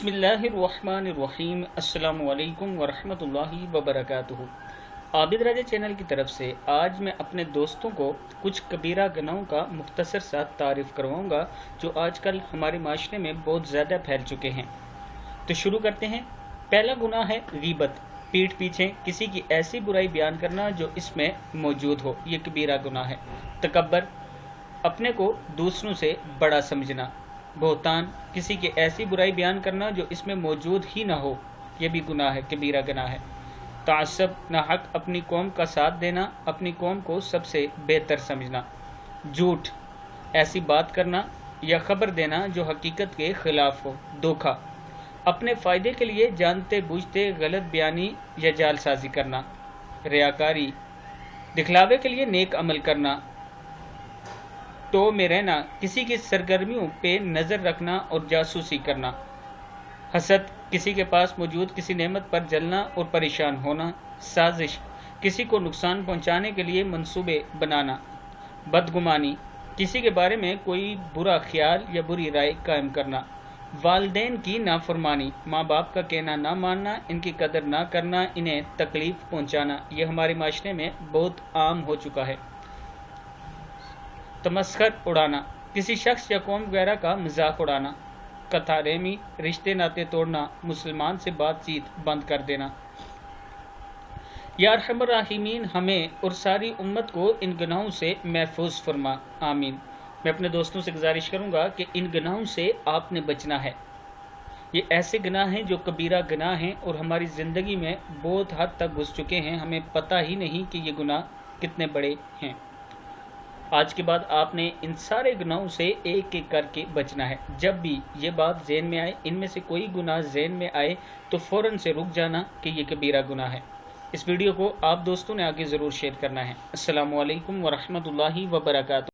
बिस्मिल्लाहिर्रहमानिर्रहीम। अस्सलामु अलैकुम वरहमतुल्लाहि वबरकातुहू। आबिद राजा चैनल की तरफ से आज मैं अपने दोस्तों को कुछ कबीरा गुनाहों का मुख्तसर सा तारीफ़ करवाऊँगा जो आजकल हमारे माशरे में बहुत ज़्यादा फैल चुके हैं। तो शुरू करते हैं। पहला गुनाह है गीबत, पीठ पीछे किसी की ऐसी बुराई बयान करना जो इसमें मौजूद हो, ये कबीरा गुनाह है। तकब्बर, अपने को दूसरों से बड़ा समझना। बहतान, किसी की ऐसी बुराई बयान करना जो इसमें मौजूद ही ना हो, यह भी गुनाह है, कबीरा गुनाह है। तासब, नाहक अपनी कौम का साथ देना, अपनी कौम को सबसे बेहतर समझना। झूठ, ऐसी बात करना या खबर देना जो हकीकत के खिलाफ हो। धोखा, अपने फ़ायदे के लिए जानते बूझते गलत बयानी या जालसाजी करना। रियाकारी, दिखलावे के लिए नेक अमल करना। तो में रहना, किसी की सरगर्मियों पे नज़र रखना और जासूसी करना। हसद, किसी के पास मौजूद किसी नेमत पर जलना और परेशान होना। साजिश, किसी को नुकसान पहुंचाने के लिए मंसूबे बनाना। बदगुमानी, किसी के बारे में कोई बुरा ख्याल या बुरी राय कायम करना। वालिदैन की नाफरमानी, माँ बाप का कहना ना मानना, इनकी कदर ना करना, इन्हें तकलीफ़ पहुंचाना, यह हमारे माशरे में बहुत आम हो चुका है। तमस्खर उड़ाना, किसी शख्स या कौम वगैरह का मजाक उड़ाना। कतारेमी, रिश्ते नाते तोड़ना, मुसलमान से बातचीत बंद कर देना। या अरहमर राहिमीन, हमें और सारी उम्मत को इन गुनाहों से महफूज फरमा, आमीन। मैं अपने दोस्तों से गुजारिश करूंगा कि इन गुनाहों से आपने बचना है। ये ऐसे गुनाह हैं जो कबीरा गुनाह हैं और हमारी ज़िंदगी में बहुत हद तक घुस चुके हैं, हमें पता ही नहीं कि ये गुनाह कितने बड़े हैं। आज के बाद आपने इन सारे गुनाहों से एक एक करके बचना है। जब भी ये बात ज़हन में आए, इनमें से कोई गुनाह ज़हन में आए तो फ़ौरन से रुक जाना कि ये कबीरा गुनाह है। इस वीडियो को आप दोस्तों ने आगे ज़रूर शेयर करना है। अस्सलामु अलैकुम वरहमतुल्लाहि वबरकातुहू।